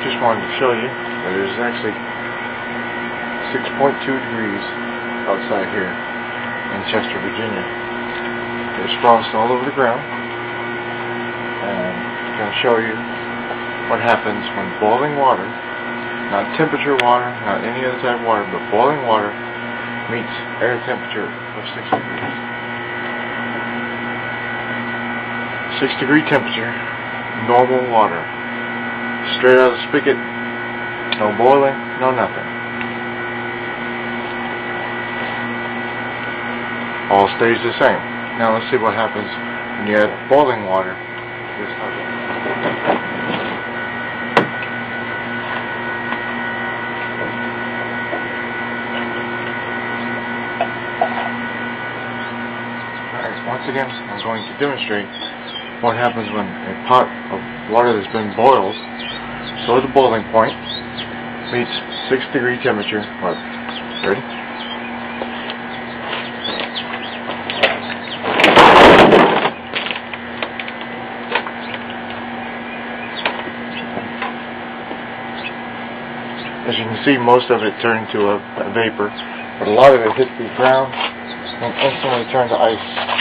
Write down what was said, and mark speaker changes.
Speaker 1: just wanted to show you that it is actually 6.2 degrees outside here in Chester, Virginia. There's frost all over the ground, and I'm going to show you what happens when boiling water, not temperature water, not any other type of water, but boiling water meets air temperature of 6 degrees. 6 degree temperature, normal water, straight out of the spigot, no boiling, no nothing. All stays the same. Now let's see what happens when you add boiling water to this oven. Alright, once again I'm going to demonstrate what happens when a pot of water that's been boiled, so the boiling point, meets 6 degree temperature. What? Ready? As you can see, most of it turned to a vapor, but a lot of it hit the ground and instantly turned to ice.